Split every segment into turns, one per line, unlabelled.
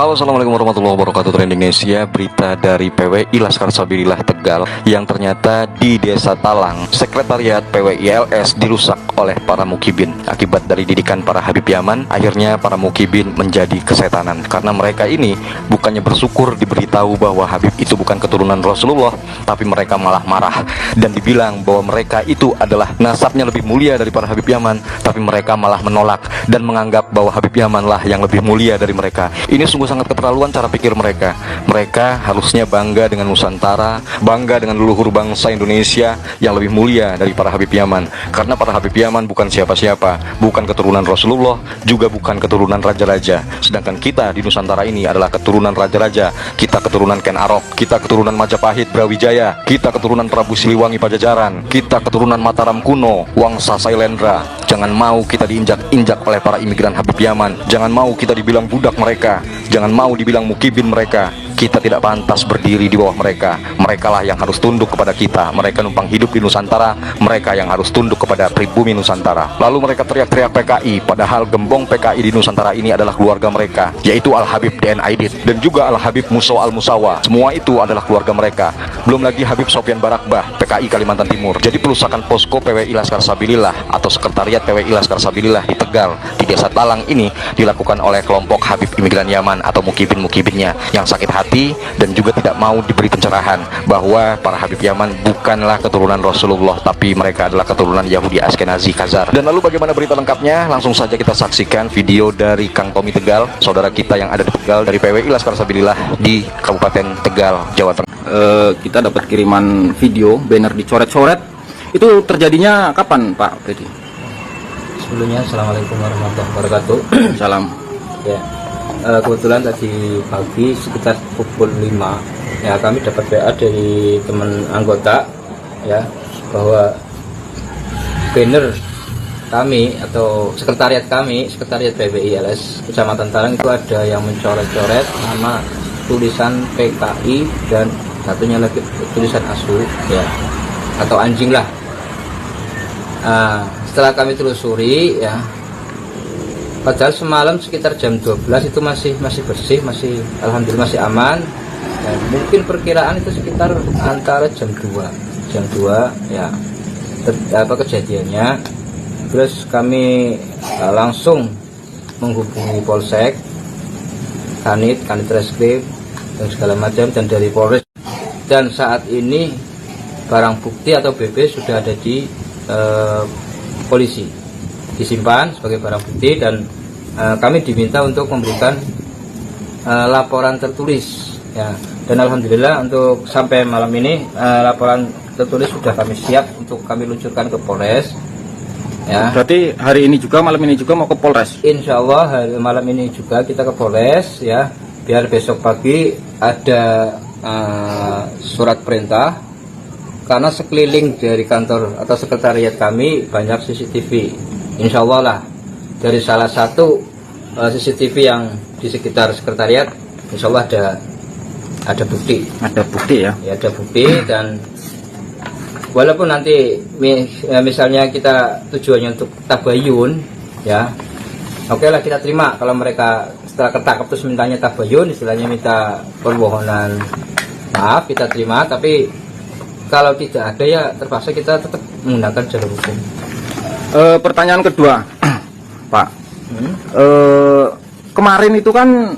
Halo, assalamualaikum warahmatullahi wabarakatuh. Trending Indonesia, berita dari PWI Laskar Sabilillah Tegal yang ternyata di Desa Talang, sekretariat PWI LS dirusak oleh para mukibin. Akibat dari didikan para Habib Yaman, akhirnya para mukibin menjadi kesetanan. Karena mereka ini bukannya bersyukur diberitahu bahwa Habib itu bukan keturunan Rasulullah, tapi mereka malah marah dan dibilang bahwa mereka itu adalah nasabnya lebih mulia dari para Habib Yaman, tapi mereka malah menolak dan menganggap bahwa Habib Yaman lah yang lebih mulia dari mereka. Ini sungguh sangat keterlaluan cara pikir mereka. Mereka harusnya bangga dengan Nusantara, bangga dengan leluhur bangsa Indonesia yang lebih mulia dari para Habib Yaman. Karena para Habib Yaman bukan siapa-siapa, bukan keturunan Rasulullah, juga bukan keturunan raja-raja. Sedangkan kita di Nusantara ini adalah keturunan raja-raja. Kita keturunan Ken Arok, kita keturunan Majapahit Brawijaya, kita keturunan Prabu Siliwangi Pajajaran, kita keturunan Mataram kuno, Wangsa Sailendra. Jangan mau kita diinjak-injak oleh para imigran Habib Yaman. Jangan mau kita dibilang budak mereka. Jangan mau dibilang mukibin mereka. Kita tidak pantas berdiri di bawah mereka. Mereka lah yang harus tunduk kepada kita. Mereka numpang hidup di Nusantara. Mereka yang harus tunduk kepada pribumi Nusantara. Lalu mereka teriak-teriak PKI, padahal gembong PKI di Nusantara ini adalah keluarga mereka, yaitu Al-Habib DN Aidit dan juga Al-Habib Muso Al-Musawa. Semua itu adalah keluarga mereka. Belum lagi Habib Sofyan Barakbah, PKI Kalimantan Timur. Jadi perusakan posko PWI Laskar Sabilillah atau sekretariat PWI Laskar Sabilillah di Tegal, di Desa Talang ini dilakukan oleh kelompok Habib imigran Yaman atau mukibin-mukibinnya yang sakit hati dan juga tidak mau diberi pencerahan bahwa para Habib Yaman bukanlah keturunan Rasulullah, tapi mereka adalah keturunan Yahudi Askenazi Khazar. Dan lalu bagaimana berita lengkapnya? Langsung saja kita saksikan video dari Kang Tommy Tegal, saudara kita yang ada di Tegal dari PWI Laskar Sabilillah di Kabupaten Tegal, Jawa Tengah.
Kita dapat kiriman video banner dicoret-coret. Itu terjadinya kapan, Pak Freddy?
Sebelumnya assalamualaikum warahmatullahi wabarakatuh.
Salam.
Ya, kebetulan tadi pagi sekitar pukul 5 ya kami dapat WA dari teman anggota ya bahwa banner kami atau sekretariat PWI LS Kecamatan Talang itu ada yang mencoret-coret nama tulisan PKI dan satunya lagi tulisan ASU ya atau anjing lah. Setelah kami telusuri ya, padahal semalam sekitar jam 12 itu masih bersih, masih alhamdulillah masih aman. Dan mungkin perkiraan itu sekitar antara jam 2 ya kejadiannya. Terus kami langsung menghubungi Polsek, Kanit Reskrim dan segala macam dan dari Polres. Dan saat ini barang bukti atau BB sudah ada di polisi, disimpan sebagai barang bukti dan kami diminta untuk memberikan laporan tertulis ya. Dan alhamdulillah untuk sampai malam ini laporan tertulis sudah kami siap untuk kami luncurkan ke Polres ya.
Berarti hari ini juga, malam ini juga mau ke Polres?
Insya Allah malam ini juga kita ke Polres ya, biar besok pagi ada surat perintah. Karena sekeliling dari kantor atau sekretariat kami banyak CCTV. Insya Allah lah dari salah satu CCTV yang di sekitar sekretariat, insya Allah ada bukti.
Ada bukti ya?
Ya ada bukti dan walaupun nanti misalnya kita tujuannya untuk tabayun ya, oke lah kita terima kalau mereka setelah ketangkap terus mintanya tabayun, istilahnya minta permohonan maaf, kita terima. Tapi kalau tidak ada ya terpaksa kita tetap menggunakan jalur hukum.
Pertanyaan kedua, Pak. Kemarin itu kan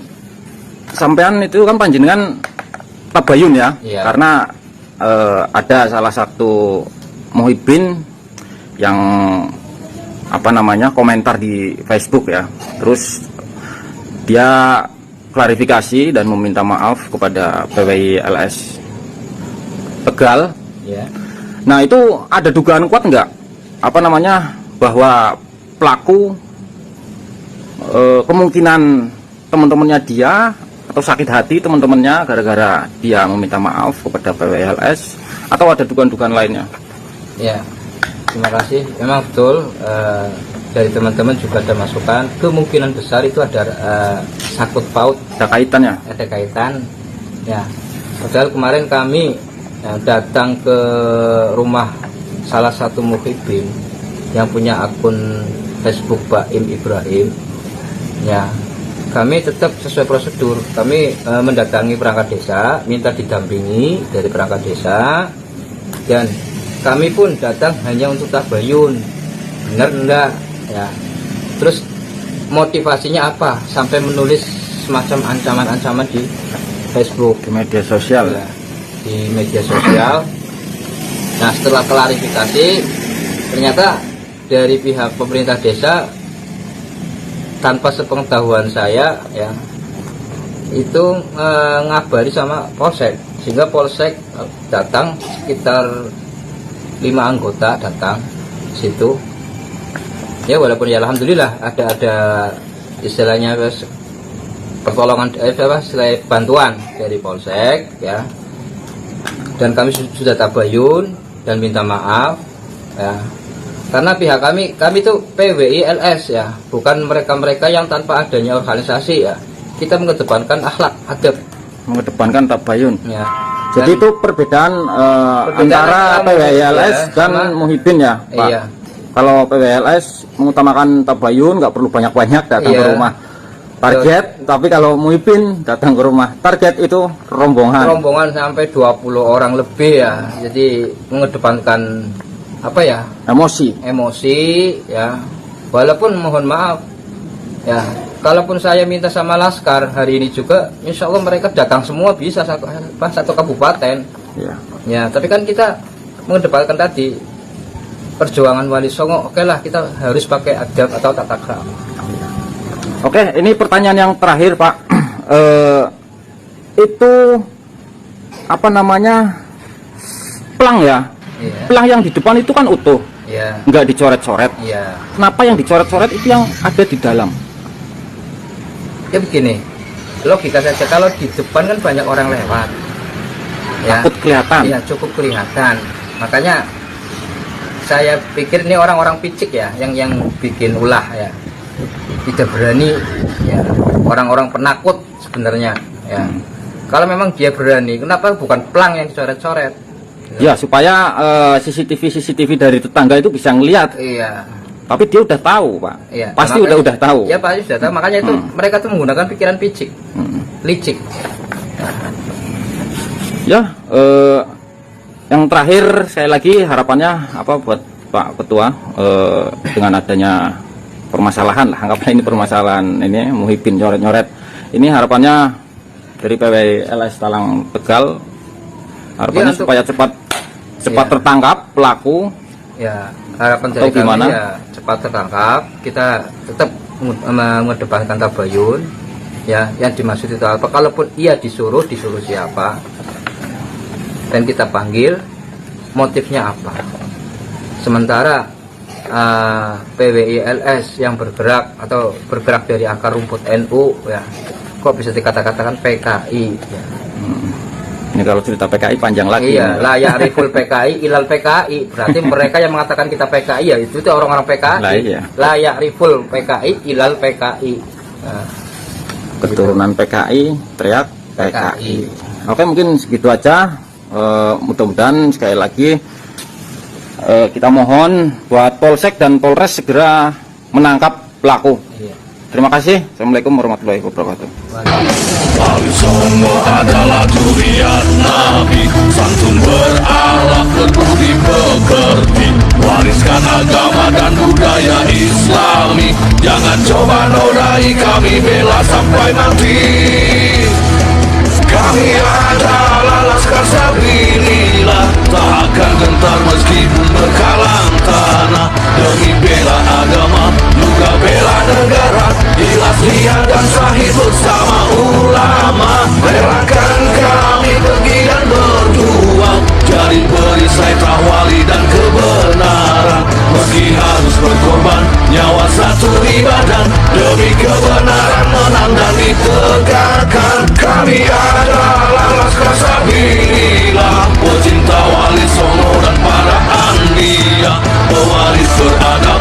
sampean itu kan panjenengan tabayun ya,
iya.
Karena ada salah satu muhibin yang komentar di Facebook ya. Terus dia klarifikasi dan meminta maaf kepada PWI LS Tegal.
Ya.
Nah itu ada dugaan kuat nggak bahwa pelaku kemungkinan teman-temannya dia atau sakit hati teman-temannya gara-gara dia meminta maaf kepada PWLS, atau ada dugaan-dugaan lainnya?
Ya, terima kasih. Memang betul dari teman-teman juga ada masukan kemungkinan besar itu ada sakut paut,
Ada kaitannya?
ada kaitan ya. Padahal kemarin kami datang ke rumah salah satu muhibin yang punya akun Facebook Baim Ibrahim ya, kami tetap sesuai prosedur. Kami mendatangi perangkat desa, minta didampingi dari perangkat desa, dan kami pun datang hanya untuk tabayun, benar enggak ya. Terus motivasinya apa sampai menulis semacam ancaman-ancaman di Facebook,
Di media sosial.
ya, di media sosial. Nah, setelah klarifikasi, ternyata dari pihak pemerintah desa tanpa sepengetahuan saya ya, itu ngabari sama polsek, sehingga polsek datang, sekitar 5 anggota datang situ ya. Walaupun ya alhamdulillah ada istilahnya pertolongan, selain bantuan dari polsek ya, dan kami sudah tabayun dan minta maaf ya, karena pihak kami itu PWI LS ya, bukan mereka yang tanpa adanya organisasi ya. Kita mengedepankan akhlak adab,
Mengedepankan tabayun.
ya.
Jadi itu perbedaan, antara PWI LS
ya,
dan
sama
Muhibin ya, Pak.
Iya.
Kalau PWI LS mengutamakan tabayun, nggak perlu banyak-banyak datang
Iya.
ke rumah target, tapi kalau Muhibin datang ke rumah target itu rombongan.
sampai 20 orang lebih ya. Jadi mengedepankan apa ya, emosi ya. Walaupun mohon maaf ya, kalaupun saya minta sama Laskar hari ini juga, insya Allah mereka datang semua, bisa satu kabupaten
Ya.
ya. Tapi kan kita mengedepankan tadi perjuangan Wali Songo, oke lah, kita harus pakai adab atau tata krama.
Oke, ini pertanyaan yang terakhir, Pak. Itu apa namanya, plang ya?
Iya,
Plang yang di depan itu kan utuh,
iya,
nggak dicoret-coret.
iya.
Kenapa yang dicoret-coret itu yang ada di dalam?
Ya begini, logika saja, kalau di depan kan banyak orang lewat ya,
Takut kelihatan.
iya, cukup kelihatan. Makanya saya pikir ini orang-orang picik ya, yang bikin ulah ya, tidak berani ya, orang-orang penakut sebenarnya ya. Kalau memang dia berani, kenapa bukan plang yang dicoret-coret?
Ya, supaya CCTV dari tetangga itu bisa ngelihat.
Iya,
Tapi dia udah tahu, Pak.
iya.
Pasti
Makanya-
udah tahu.
Ya pasti sudah tahu. Makanya itu mereka tuh menggunakan pikiran picik,
Hmm.
licik.
Ya, yang terakhir sekali lagi harapannya apa buat Pak Ketua, dengan adanya permasalahan lah, anggaplah ini permasalahan ini Muhibin nyoret-nyoret. Ini harapannya dari PWI LS Talang Tegal, harapannya
Ya, untuk-
supaya cepat
Ya.
tertangkap pelaku.
Ya, harapan
Atau
dari kami
gimana?
ya cepat tertangkap. Kita tetap mengedepankan tabayun. Ya, yang dimaksud itu apa? Kalaupun ia disuruh siapa? Dan kita panggil, motifnya apa? Sementara PWI LS yang bergerak dari akar rumput NU ya, kok bisa dikatakan PKI ya.
Ini kalau cerita PKI panjang lagi.
Iya, layak riful PKI, ilal PKI. Berarti mereka yang mengatakan kita PKI ya itu orang-orang PKI.
Lah, iya.
Layak riful PKI, ilal PKI. Nah,
Keturunan PKI teriak PKI. Oke, mungkin segitu aja. Mudah-mudahan sekali lagi kita mohon buat Polsek dan Polres segera menangkap pelaku.
iya.
Terima kasih. Assalamualaikum warahmatullahi wabarakatuh.
Wali Songo adalah durian Nabi, santun berakhlak berbudi pekerti, wariskan agama dan budaya Islami. Jangan coba nodai kami, bela sampai mati. Kami adalah Laskar Sabilillah, tak akan gentar meskipun berkalang tanah. Demi bela agama, juga bela negara, ikhlas niat dan sahih bersama ulama. Relakan kami pergi dan berjuang, jadi perisai tawali dan kebenaran. Meski harus berkorban nyawa satu di badan, demi kebenaran menang dan ditegakkan. Kami adalah Laskar Sabilillah, pecinta Wali Songo dan para anbiya, pewaris berada